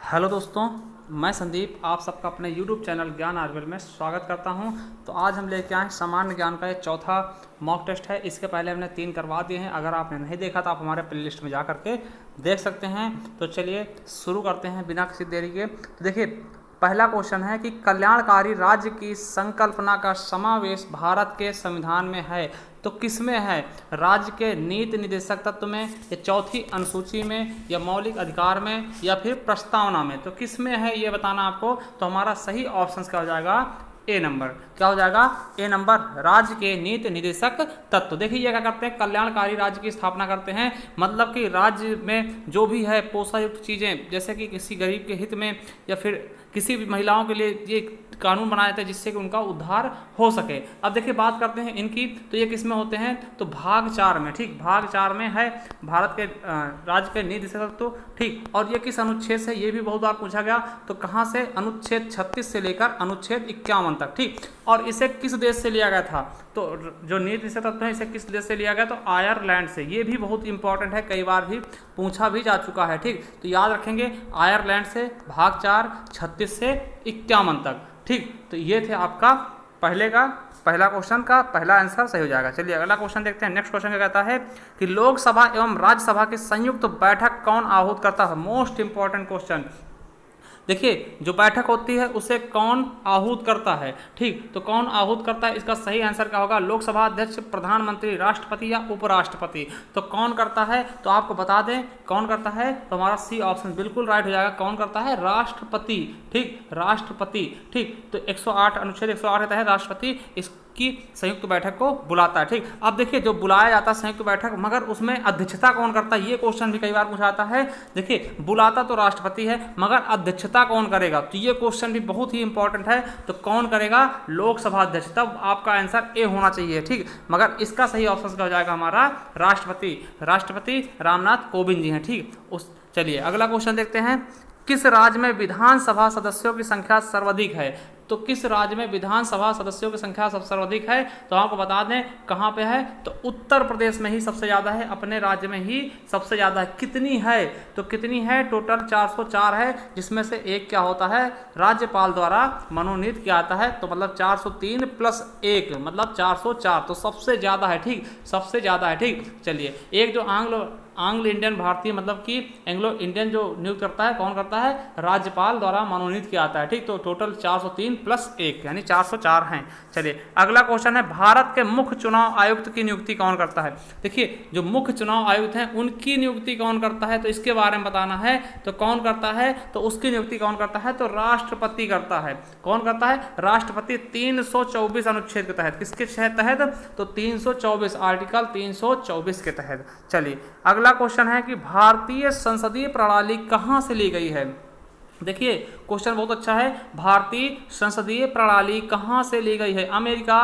Hello दोस्तों, मैं संदीप आप सबका अपने YouTube चैनल ज्ञान आर्यभट्ट में स्वागत करता हूं। तो आज हम लेके आए सामान्य ज्ञान का ये चौथा मॉक टेस्ट है। इसके पहले हमने 3 करवा दिए हैं। अगर आपने नहीं देखा तो आप हमारे प्लेलिस्ट में जा करके देख सकते हैं। तो चलिए शुरू करते हैं बिना किसी देरी के। तो देखिए, पहला क्वेश्चन है कि कल्याणकारी राज्य की संकल्पना का समावेश भारत के संविधान में है तो किसमें है? राज्य के नीति निर्देशक तत्व में, या चौथी अनुसूची में, या मौलिक अधिकार में, या फिर प्रस्तावना में? तो किसमें है ये बताना आपको। तो हमारा सही ऑप्शन क्या हो जाएगा? ए नंबर। क्या हो जाएगा? ए नंबर, राज्य के नीति निर्देशक तत्व। देखिए ये क्या करते हैं, कल्याणकारी राज्य की स्थापना करते हैं। मतलब कि राज्य में जो भी है पोषायुक्त चीज़ें, जैसे कि किसी गरीब के हित में या फिर किसी भी महिलाओं के लिए ये कानून बनाया जाता है जिससे कि उनका उद्धार हो सके। अब देखिए बात करते हैं इनकी, तो ये किस में होते हैं? तो भाग 4 में। ठीक, भाग 4 में है भारत के राज्य के नीति निर्देशक तत्व। ठीक, और ये किस अनुच्छेद से, ये भी बहुत बार पूछा गया। तो कहाँ से? अनुच्छेद 36 से लेकर अनुच्छेद 51 तक। ठीक, और इसे किस देश से लिया गया था? तो जो नीति निर्देशक तत्व है इसे किस देश से लिया गया? तो आयरलैंड से। ये भी बहुत इंपॉर्टेंट है, कई बार भी पूछा भी जा चुका है। ठीक, तो याद रखेंगे आयरलैंड से, भाग 4 36 से 51 तक। ठीक, तो ये थे आपका पहला क्वेश्चन का पहला आंसर सही हो जाएगा। चलिए अगला क्वेश्चन देखते हैं। नेक्स्ट क्वेश्चन क्या कहता है कि लोकसभा एवं राज्यसभा की संयुक्त बैठक कौन आहूत करता है? Most important question. देखिए जो बैठक होती है उसे कौन आहूत करता है? ठीक, तो कौन आहूत करता है, इसका सही आंसर क्या होगा? लोकसभा अध्यक्ष, प्रधानमंत्री, राष्ट्रपति या उपराष्ट्रपति। तो कौन करता है? तो आपको बता दें कौन करता है। तो हमारा सी ऑप्शन बिल्कुल राइट हो जाएगा। कौन करता है? राष्ट्रपति। ठीक, राष्ट्रपति। ठीक, तो 108 अनुच्छेद 108 रहता है राष्ट्रपति की संयुक्त बैठक को बुलाता है। ठीक, अब देखिए जो बुलाया जाता है संयुक्त बैठक, मगर उसमें अध्यक्षता कौन करता है? ये क्वेश्चन भी कई बार पूछा जाता है। देखिए बुलाता तो राष्ट्रपति है, मगर अध्यक्षता कौन करेगा? तो ये क्वेश्चन भी बहुत ही इंपॉर्टेंट है। तो कौन करेगा? लोकसभा अध्यक्ष। तब आपका आंसर ए होना चाहिए। ठीक, मगर इसका सही ऑप्शन क्या हो जाएगा? हमारा राष्ट्रपति। राष्ट्रपति रामनाथ कोविंद जी हैं। ठीक, चलिए अगला क्वेश्चन देखते हैं। किस राज्य में विधानसभा सदस्यों की संख्या सर्वाधिक है? तो किस राज्य में विधानसभा सदस्यों की संख्या सबसे सर्वाधिक है? तो आपको बता दें कहाँ पे है। तो उत्तर प्रदेश में ही सबसे ज़्यादा है, अपने राज्य में ही सबसे ज़्यादा है। कितनी है? तो कितनी है? टोटल 404 है, जिसमें से एक क्या होता है? राज्यपाल द्वारा मनोनीत किया जाता है। तो मतलब 403 प्लस 1 मतलब 404, तो सबसे ज़्यादा है। ठीक, सबसे ज़्यादा है। ठीक, चलिए एक जो आंग्ल इंडियन भारतीय मतलब कि एंग्लो इंडियन जो नियुक्त करता है, कौन करता है? राज्यपाल द्वारा मनोनीत किया जाता है। ठीक, तो टोटल 403 प्लस 1 यानी 404 हैं। चलिए अगला क्वेश्चन है, भारत के मुख्य चुनाव आयुक्त की नियुक्ति कौन करता है? देखिए जो मुख्य चुनाव आयुक्त हैं उनकी नियुक्ति कौन करता है? तो इसके बारे में बताना है। तो कौन करता है? तो उसकी नियुक्ति कौन करता है? तो राष्ट्रपति करता है। कौन करता है? राष्ट्रपति। 324 अनुच्छेद के तहत। किसके तहत? तो 324, आर्टिकल 324 के तहत। चलिए अगला क्वेश्चन है कि भारतीय संसदीय प्रणाली कहाँ से ली गई है? देखिए क्वेश्चन बहुत अच्छा है। भारतीय संसदीय प्रणाली कहाँ से ली गई है? अमेरिका,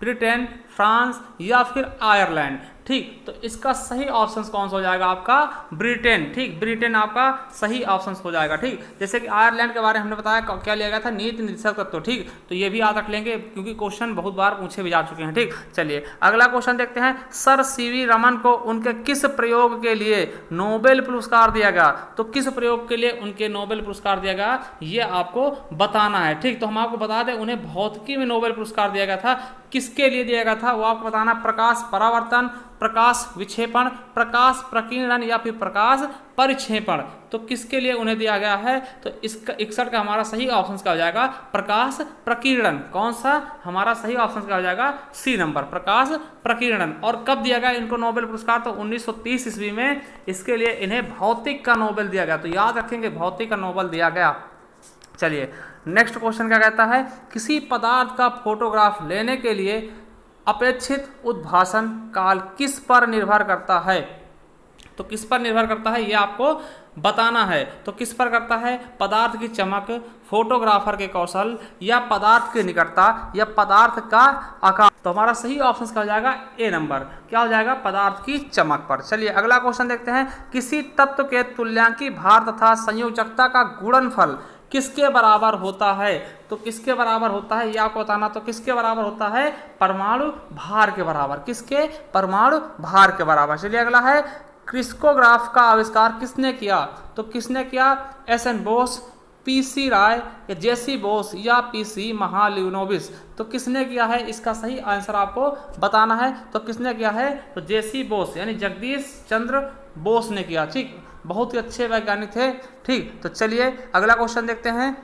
ब्रिटेन, फ्रांस या फिर आयरलैंड? ठीक, तो इसका सही ऑप्शन कौन सा हो जाएगा? आपका ब्रिटेन। ठीक, ब्रिटेन आपका सही ऑप्शन हो जाएगा। ठीक, जैसे कि आयरलैंड के बारे में हमने बताया क्या लिया गया था? नीति निर्देशक तत्व। ठीक, तो ये भी याद रख लेंगे क्योंकि क्वेश्चन बहुत बार पूछे भी जा चुके हैं। ठीक, चलिए अगला क्वेश्चन देखते हैं। सर सीवी रमन को उनके किस प्रयोग के लिए नोबेल पुरस्कार दिया गया? तो किस प्रयोग के लिए उनके नोबेल पुरस्कार दिया गया ये आपको बताना है। ठीक, तो हम आपको बता दें उन्हें भौतिकी में नोबेल पुरस्कार दिया गया था। किसके लिए दिया गया था वो आपको बताना। प्रकाश परावर्तन, प्रकाश विक्षेपण, प्रकाश प्रकीर्णन या फिर प्रकाश परिक्षेपण। तो किसके लिए उन्हें दिया गया है? तो इसका 61 का हमारा सही ऑप्शन क्या हो जाएगा? प्रकाश प्रकीर्णन। कौन सा? हमारा सही ऑप्शन क्या हो जाएगा? सी नंबर, प्रकाश प्रकीर्णन। और कब दिया गया इनको नोबेल पुरस्कार? तो 1930 ईस्वी में इसके लिए इन्हें भौतिक का नोबेल दिया गया। तो याद रखेंगे भौतिक का नोबेल दिया गया। चलिए नेक्स्ट क्वेश्चन क्या कहता है? किसी पदार्थ का फोटोग्राफ लेने के लिए अपेक्षित उद्भासन काल किस पर निर्भर करता है? तो किस पर निर्भर करता है ये आपको बताना है। तो किस पर करता है? पदार्थ की चमक, फोटोग्राफर के कौशल, या पदार्थ की निकटता, या पदार्थ का आकार। तो हमारा सही ऑप्शन क्या हो जाएगा? ए नंबर। क्या हो जाएगा? पदार्थ की चमक पर। चलिए अगला क्वेश्चन देखते हैं। किसी तत्व के तुल्यांकी भार तथा संयोजकता का गुणनफल किसके बराबर होता है? तो किसके बराबर होता है ये आपको बताना। तो किसके बराबर होता है? परमाणु भार के बराबर। किसके? परमाणु भार के बराबर। चलिए अगला है क्रिस्कोग्राफ का आविष्कार किसने किया? तो किसने किया? एस.एन. बोस, पी.सी. राय या जे.सी. बोस या पी.सी. महालिनोबिस? तो किसने किया है? इसका सही आंसर आपको बताना है। तो किसने किया है? तो जे.सी. बोस यानी जगदीश चंद्र बोस ने किया। ठीक, बहुत ही अच्छे वैज्ञानिक थे। ठीक, तो चलिए अगला क्वेश्चन देखते हैं।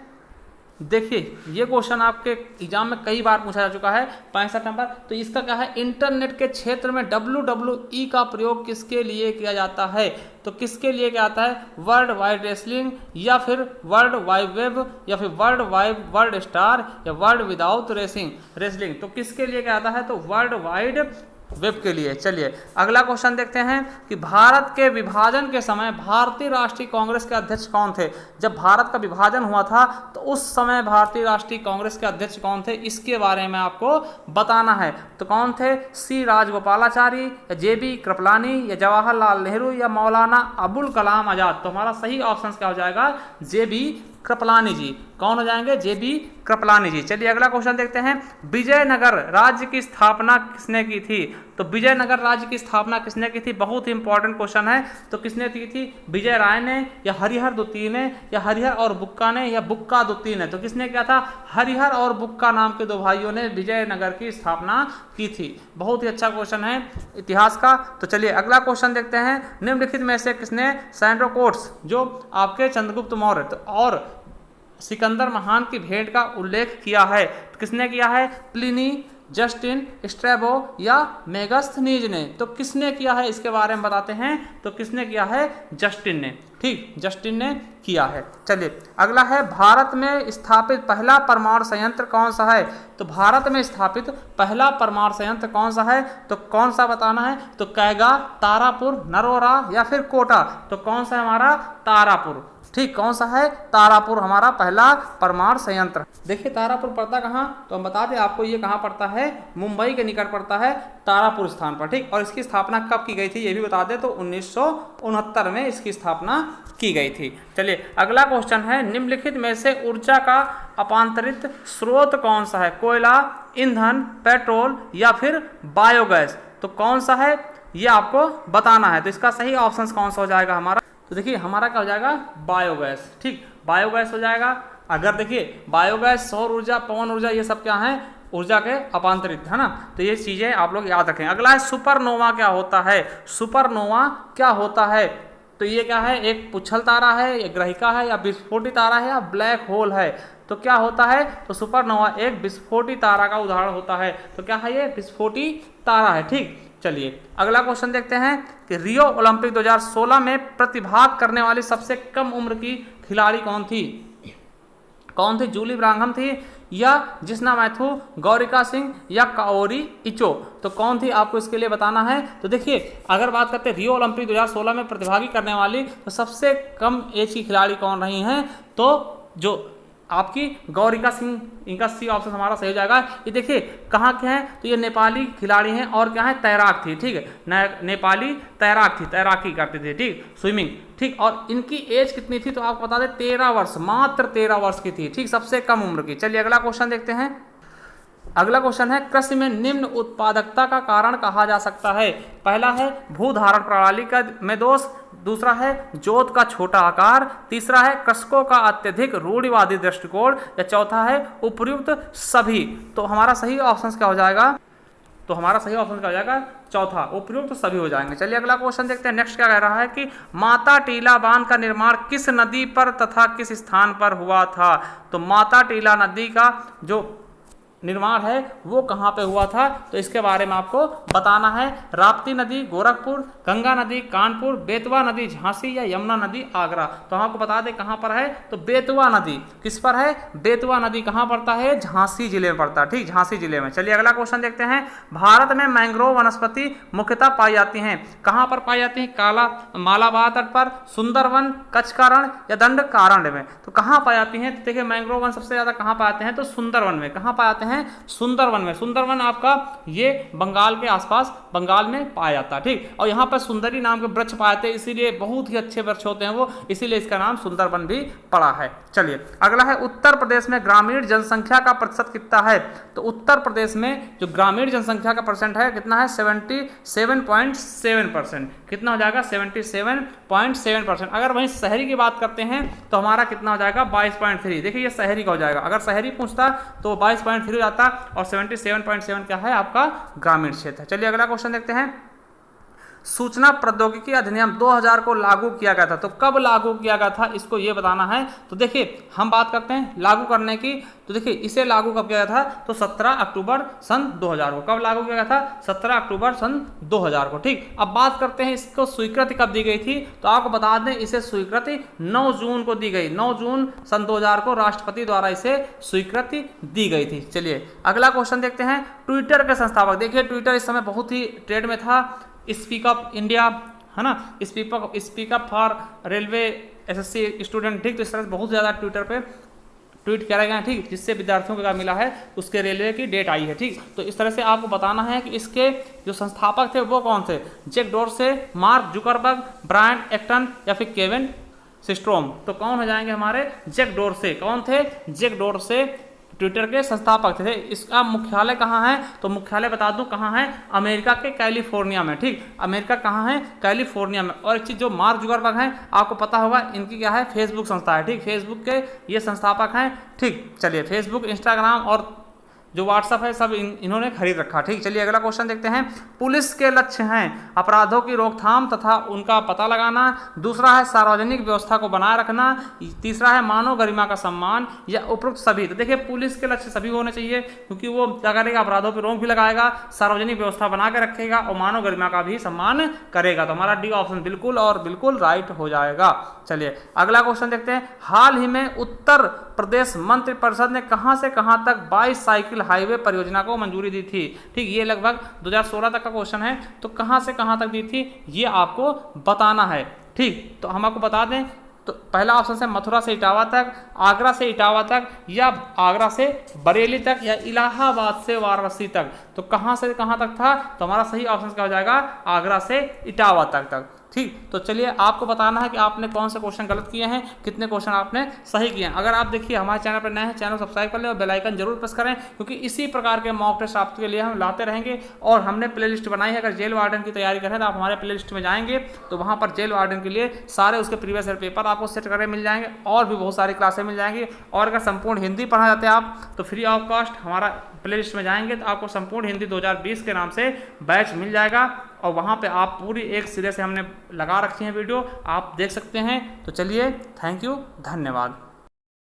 देखिए ये क्वेश्चन आपके एग्जाम में कई बार पूछा जा चुका है, 65 नंबर। तो इसका क्या है? इंटरनेट के क्षेत्र में WWE का प्रयोग किसके लिए किया जाता है? तो किसके लिए किया जाता है? वर्ल्ड वाइड रेसलिंग या फिर वर्ल्ड वाइड वेब या फिर वर्ल्ड वाइड वर्ल्ड स्टार या वर्ल्ड विदाउट रेसलिंग? तो किसके लिए किया जाता है? तो वर्ल्ड वाइड वेब के लिए। चलिए अगला क्वेश्चन देखते हैं कि भारत के विभाजन के समय भारतीय राष्ट्रीय कांग्रेस के अध्यक्ष कौन थे? जब भारत का विभाजन हुआ था तो उस समय भारतीय राष्ट्रीय कांग्रेस के अध्यक्ष कौन थे? इसके बारे में आपको बताना है। तो कौन थे? सी राजगोपालाचारी या जे.बी. कृपलानी या जवाहरलाल नेहरू या मौलाना अबुल कलाम आजाद? तो हमारा सही ऑप्शन क्या हो जाएगा? जे.बी. कृपलानी जी। कौन हो जाएंगे? जे.बी. कृपलानी जी। चलिए अगला क्वेश्चन देखते हैं। विजयनगर राज्य की स्थापना किसने की थी? तो विजयनगर राज्य की स्थापना किसने की थी? बहुत ही इंपॉर्टेंट क्वेश्चन है। तो किसने की थी? विजय राय ने या हरिहर द्वितीय ने या हरिहर और बुक्का ने या बुक्का द्वितीय ने? तो किसने किया था? हरिहर और बुक्का नाम के दो भाइयों ने विजयनगर की स्थापना की थी। बहुत ही अच्छा क्वेश्चन है इतिहास का। तो चलिए अगला क्वेश्चन देखते हैं। निम्नलिखित में से किसने सैंड्रोकोट्स जो आपके चंद्रगुप्त मौर्य और सिकंदर महान की भेंट का उल्लेख किया है? तो किसने किया है? प्लिनी, जस्टिन, स्ट्रैबो या मेगास्थनीज ने? तो किसने किया है इसके बारे में बताते हैं। तो किसने किया है? जस्टिन ने। ठीक, जस्टिन ने किया है। चलिए अगला है, भारत में स्थापित पहला परमाणु संयंत्र कौन सा है? तो भारत में स्थापित पहला परमाणु संयंत्र कौन सा है? तो कौन सा बताना है? तो कैगा, तारापुर, नरोरा या फिर कोटा? तो कौन सा है हमारा? तारापुर। ठीक, कौन सा है? तारापुर हमारा पहला परमाणु संयंत्र। देखिए तारापुर पड़ता कहाँ? तो हम बता दें आपको, ये कहाँ पड़ता है? मुंबई के निकट पड़ता है, तारापुर स्थान पर। ठीक, और इसकी स्थापना कब की गई थी ये भी बता दें। तो 1969 में इसकी स्थापना की गई थी। चलिए अगला क्वेश्चन है, निम्नलिखित में से ऊर्जा का अपांतरित स्रोत कौन सा है? कोयला, ईंधन, पेट्रोल या फिर बायोगैस? तो कौन सा है ये आपको बताना है। तो इसका सही ऑप्शन कौन सा हो जाएगा हमारा? तो देखिए हमारा क्या हो जाएगा? बायोगैस। ठीक, बायोगैस हो जाएगा। अगर देखिए बायोगैस, सौर ऊर्जा, पवन ऊर्जा, ये सब क्या है? ऊर्जा के अपांतरित, है ना। तो ये चीजें आप लोग याद रखें। अगला है, सुपरनोवा क्या होता है? सुपरनोवा क्या होता है? तो ये क्या है? एक पुच्छल तारा है, एक ग्रहिका है या विस्फोटी तारा है या ब्लैक होल है? तो क्या होता है? तो सुपरनोवा एक विस्फोटी तारा का उदाहरण होता है। तो क्या है? ये विस्फोटी तारा है। ठीक, चलिए अगला क्वेश्चन देखते हैं कि रियो ओलंपिक 2016 में प्रतिभाग करने वाली सबसे कम उम्र की खिलाड़ी कौन थी? कौन थी? जूली ब्रांघम थी या जिस्ना मैथ्यू, गौरिका सिंह या काओरी इचो? तो कौन थी आपको इसके लिए बताना है। तो देखिए अगर बात करते हैं रियो ओलंपिक 2016 में प्रतिभागी करने वाली, तो सबसे कम एज की खिलाड़ी कौन रही हैं? तो जो आपकी गौरिका सिंह, इनका सी ऑप्शन हमारा सही हो जाएगा। ये देखिए कहाँ के हैं? तो ये नेपाली खिलाड़ी हैं और क्या है? तैराक थी। ठीक है, नेपाली तैराक थी, तैराकी करती थी। ठीक, स्विमिंग। ठीक, और इनकी एज कितनी थी? तो आपको बता दें 13 वर्ष, मात्र 13 वर्ष की थी। ठीक, सबसे कम उम्र की। चलिए अगला क्वेश्चन देखते हैं। अगला क्वेश्चन है, कृषि में निम्न उत्पादकता का कारण कहा जा सकता है? पहला है भूधारण प्रणाली का में दोष, दूसरा है जोत का छोटा आकार, तीसरा है कृषकों का अत्यधिक रूढ़िवादी दृष्टिकोण या चौथा है उपर्युक्त सभी। तो हमारा सही ऑप्शन क्या हो जाएगा? तो हमारा सही ऑप्शन क्या हो जाएगा? चौथा, उपयुक्त सभी हो जाएंगे। चलिए अगला क्वेश्चन देखते हैं। नेक्स्ट क्या कह रहा है कि माता टीला बांध का निर्माण किस नदी पर तथा किस स्थान पर हुआ था? तो माता टीला नदी का जो निर्माण है वो कहाँ पे हुआ था? तो इसके बारे में आपको बताना है। राप्ती नदी गोरखपुर, गंगा नदी कानपुर, बेतवा नदी झांसी या यमुना नदी आगरा? तो हम आपको बता दें कहाँ पर है। तो बेतवा नदी किस पर है? बेतवा नदी कहाँ पड़ता है? झांसी जिले में पड़ता है। ठीक, झांसी जिले में। चलिए अगला क्वेश्चन देखते हैं। भारत में मैंग्रोव वनस्पति मुख्यतः पाई जाती हैं, कहाँ पर पाई जाती हैं? काला मालाबार तट पर, सुंदरवन, कच्छकारण या दंडकारण्य में? तो कहाँ पाई जाती हैं? तो देखिए मैंग्रोव वन सबसे ज्यादा कहाँ पाते हैं? तो सुंदरवन में। कहाँ पाते हैं? हैं? सुंदरवन में। सुंदरवन आपका ये बंगाल के आसपास बंगाल में पाया जाता है, ठीक। और यहाँ पर सुंदरी नाम के वृक्ष पाए जाते हैं, इसीलिए बहुत ही अच्छे वृक्ष होते हैं वो, इसीलिए इसका नाम सुंदरवन भी पड़ा है। चलिए अगला है, उत्तर प्रदेश में ग्रामीण जनसंख्या का प्रतिशत कितना है? तो उत्तर प्रदेश में जो ग्रामीण जनसंख्या का परसेंट है कितना है? 77.7%। कितना हो जाएगा? 77.7%। अगर वहीं शहरी की बात करते हैं तो हमारा कितना हो जाएगा? 22.3। देखिए ये शहरी का हो जाएगा, अगर शहरी पूछता तो 22.3 हो जाता, और 77.7 क्या है? आपका ग्रामीण क्षेत्र है। चलिए अगला क्वेश्चन देखते हैं। सूचना प्रौद्योगिकी अधिनियम 2000 को लागू किया गया था, तो कब लागू किया गया था इसको ये बताना है। तो देखिए हम बात करते हैं लागू करने की, तो देखिए इसे लागू कब किया गया था? तो 17 अक्टूबर सन 2000 को। कब लागू किया गया था? 17 अक्टूबर सन 2000 को, ठीक। अब बात करते हैं इसको स्वीकृति कब दी गई थी, तो आपको बता दें इसे स्वीकृति 9 जून को दी गई। 9 जून सन 2000 को राष्ट्रपति द्वारा इसे स्वीकृति दी गई थी। चलिए अगला क्वेश्चन देखते हैं। ट्विटर के संस्थापक, देखिए ट्विटर इस समय बहुत ही ट्रेंड में था। स्पीक अप इंडिया है ना, speak up for railway SSC student, ठीक। तो इस तरह से बहुत ज़्यादा ट्विटर पे ट्वीट किया गया है, ठीक, जिससे विद्यार्थियों को क्या मिला है? उसके रेलवे की डेट आई है, ठीक। तो इस तरह से आपको बताना है कि इसके जो संस्थापक थे वो कौन थे? Jack Dorsey, Mark Zuckerberg, Brian Acton या फिर केविन सिस्ट्रोम। तो कौन हो जाएंगे हमारे? Jack Dorsey. कौन थे? जैक डोर्से ट्विटर के संस्थापक थे। इसका मुख्यालय कहाँ है? तो मुख्यालय बता दूं कहाँ है? अमेरिका के कैलिफोर्निया में, ठीक। अमेरिका कहाँ है? कैलिफोर्निया में। और एक चीज़, जो मार्क जुकरबर्ग हैं आपको पता होगा, इनकी क्या है? फेसबुक संस्था है, ठीक। फेसबुक के ये संस्थापक हैं, ठीक। चलिए फेसबुक, इंस्टाग्राम और जो व्हाट्सएप है सब इन्होंने खरीद रखा, ठीक। चलिए अगला क्वेश्चन देखते हैं। पुलिस के लक्ष्य हैं अपराधों की रोकथाम तथा उनका पता लगाना, दूसरा है सार्वजनिक व्यवस्था को बनाए रखना, तीसरा है मानव गरिमा का सम्मान, या उपरोक्त सभी। तो देखिए पुलिस के लक्ष्य सभी होने चाहिए, क्योंकि वो क्या करेगा? अपराधों पर रोक भी लगाएगा, सार्वजनिक व्यवस्था बना के रखेगा और मानव गरिमा का भी सम्मान करेगा। तो हमारा डी ऑप्शन बिल्कुल और बिल्कुल राइट हो जाएगा। चलिए अगला क्वेश्चन देखते हैं। हाल ही में उत्तर प्रदेश मंत्रिपरिषद ने कहां से कहां तक 22 साइकिल हाईवे परियोजना को मंजूरी दी थी, ठीक। ये लगभग 2016 तक का क्वेश्चन है, तो कहां से कहां तक दी थी ये आपको बताना है, ठीक। तो हम आपको बता दें, तो पहला ऑप्शन है मथुरा से इटावा तक, आगरा से इटावा तक, या आगरा से बरेली तक, या इलाहाबाद से वाराणसी तक। तो कहां से कहां तक था? तो हमारा सही ऑप्शन क्या हो जाएगा? आगरा से इटावा तक, ठीक। तो चलिए आपको बताना है कि आपने कौन से क्वेश्चन गलत किए हैं, कितने क्वेश्चन आपने सही किए हैं। अगर आप देखिए हमारे चैनल पर नए हैं, चैनल सब्सक्राइब कर लें और बेल आइकन जरूर प्रेस करें, क्योंकि इसी प्रकार के मॉक टेस्ट आपके लिए हम लाते रहेंगे। और हमने प्लेलिस्ट बनाई है, अगर जेल वार्डन की तैयारी करें तो आप हमारे प्लेलिस्ट में जाएंगे तो वहाँ पर जेल वार्डन के लिए सारे उसके प्रीवियस ईयर पेपर आपको सेट करके मिल जाएंगे, और भी बहुत सारी क्लासें मिल जाएंगी। और अगर संपूर्ण हिंदी पढ़ा जाते हैं आप तो फ्री ऑफ कॉस्ट हमारा प्लेलिस्ट में जाएंगे तो आपको संपूर्ण हिंदी 2020 के नाम से बैच मिल जाएगा, और वहाँ पे आप पूरी एक सिरे से हमने लगा रखी है वीडियो, आप देख सकते हैं। तो चलिए थैंक यू, धन्यवाद।